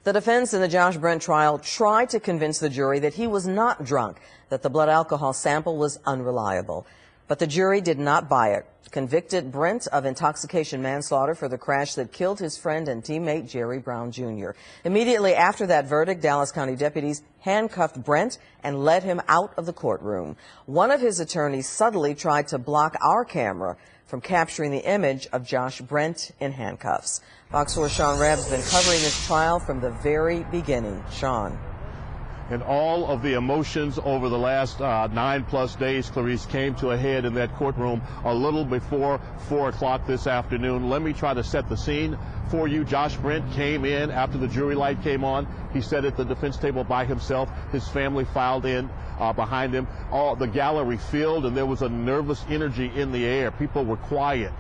The defense in the Josh Brent trial tried to convince the jury that he was not drunk, that the blood alcohol sample was unreliable. But the jury did not buy it, convicted Brent of intoxication manslaughter for the crash that killed his friend and teammate Jerry Brown Jr. Immediately after that verdict, Dallas County deputies handcuffed Brent and led him out of the courtroom. One of his attorneys subtly tried to block our camera from capturing the image of Josh Brent in handcuffs. Fox 4's Sean Rabb has been covering this trial from the very beginning. Sean. And all of the emotions over the last 9+ days, Clarice, came to a head in that courtroom a little before 4 o'clock this afternoon. Let me try to set the scene for you. Josh Brent came in after the jury light came on. He sat at the defense table by himself. His family filed in behind him. All the gallery filled, and there was a nervous energy in the air. People were quiet.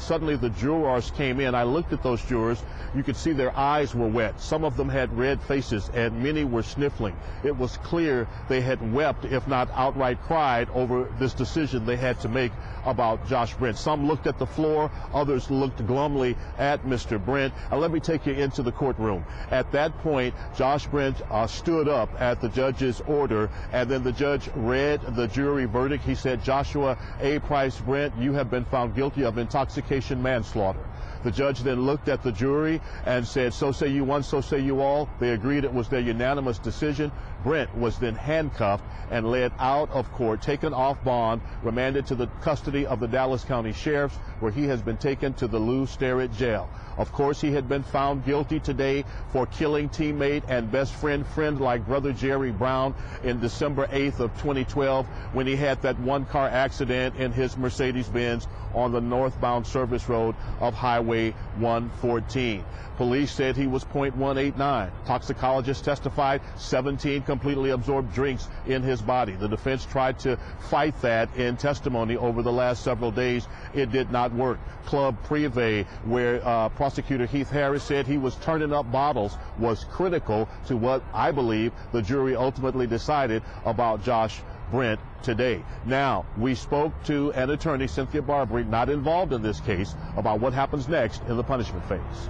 Suddenly the jurors came in. I looked at those jurors. You could see their eyes were wet. Some of them had red faces, and many were sniffling. It was clear they had wept, if not outright cried, over this decision they had to make about Josh Brent. Some looked at the floor. Others looked glumly at Mr. Brent. And let me take you into the courtroom. At that point, Josh Brent stood up at the judge's order, and then the judge read the jury verdict. He said, "Joshua A. Price Brent, you have been found guilty of intoxication manslaughter." The judge then looked at the jury and said, "So say you one, so say you all." They agreed it was their unanimous decision. Brent was then handcuffed and led out of court, taken off bond, remanded to the custody of the Dallas County Sheriffs, where he has been taken to the Lou Sterrett jail. Of course, he had been found guilty today for killing teammate and best friend like brother Jerry Brown in December 8th of 2012 when he had that one-car accident in his Mercedes-Benz on the northbound service road of Highway 114. Police said he was .189. Toxicologists testified 17 completely absorbed drinks in his body. The defense tried to fight that in testimony over the last several days. It did not work. Club Privé, where prosecutor Heath Harris said he was turning up bottles, was critical to what I believe the jury ultimately decided about Josh Brent today. Now, we spoke to an attorney, Cynthia Barbary, not involved in this case, about what happens next in the punishment phase.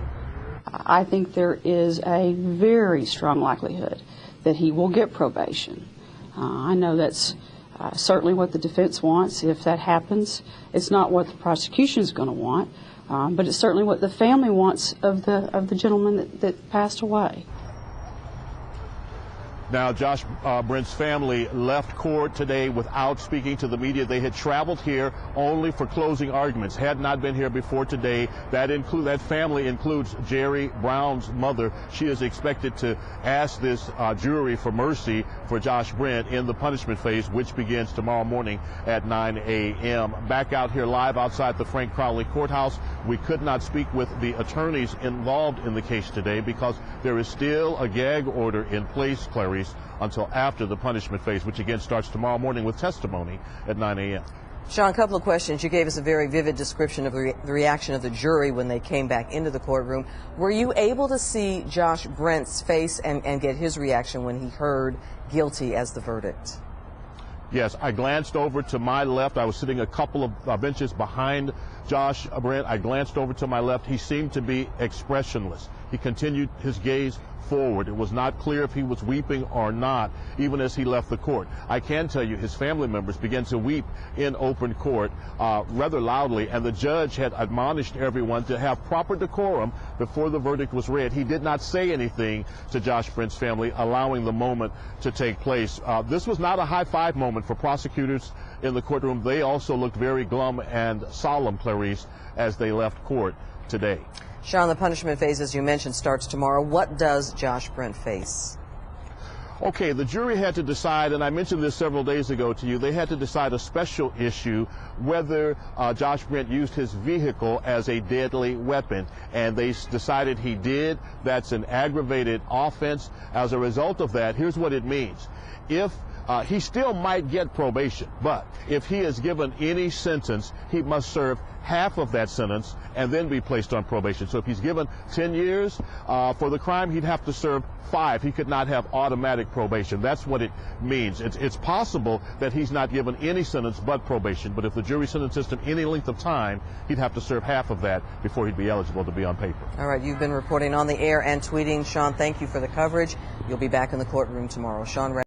I think there is a very strong likelihood that he will get probation. I know that's certainly what the defense wants. If that happens, it's not what the prosecution is going to want, but it's certainly what the family wants of the gentleman that passed away. Now, Josh Brent's family left court today without speaking to the media. They had traveled here only for closing arguments, had not been here before today. That family includes Jerry Brown's mother. She is expected to ask this jury for mercy for Josh Brent in the punishment phase, which begins tomorrow morning at 9 a.m. Back out here live outside the Frank Crowley Courthouse. We could not speak with the attorneys involved in the case today because there is still a gag order in place, Clarice, until after the punishment phase, which again starts tomorrow morning with testimony at 9 a.m. Sean, a couple of questions. You gave us a very vivid description of the reaction of the jury when they came back into the courtroom. Were you able to see Josh Brent's face and get his reaction when he heard guilty as the verdict? Yes, I glanced over to my left. I was sitting a couple of benches behind Josh Brent. I glanced over to my left. He seemed to be expressionless. He continued his gaze forward. It was not clear if he was weeping or not, even as he left the court. I can tell you his family members began to weep in open court rather loudly, and the judge had admonished everyone to have proper decorum before the verdict was read. He did not say anything to Josh Brent's family, allowing the moment to take place. This was not a high-five moment for prosecutors in the courtroom. They also looked very glum and solemn, Clarice, as they left court today. Sean, the punishment phase, as you mentioned, starts tomorrow. What does Josh Brent face? Okay, the jury had to decide, and I mentioned this several days ago to you, they had to decide a special issue whether Josh Brent used his vehicle as a deadly weapon, and they decided he did. That's an aggravated offense. As a result of that, here's what it means. If he still might get probation, but if he is given any sentence, he must serve half of that sentence and then be placed on probation. So if he's given 10 years for the crime, he'd have to serve 5. He could not have automatic probation. That's what it means. It's possible that he's not given any sentence but probation, but if the jury sentences him any length of time, he'd have to serve half of that before he'd be eligible to be on paper. All right, you've been reporting on the air and tweeting. Sean, thank you for the coverage. You'll be back in the courtroom tomorrow. Sean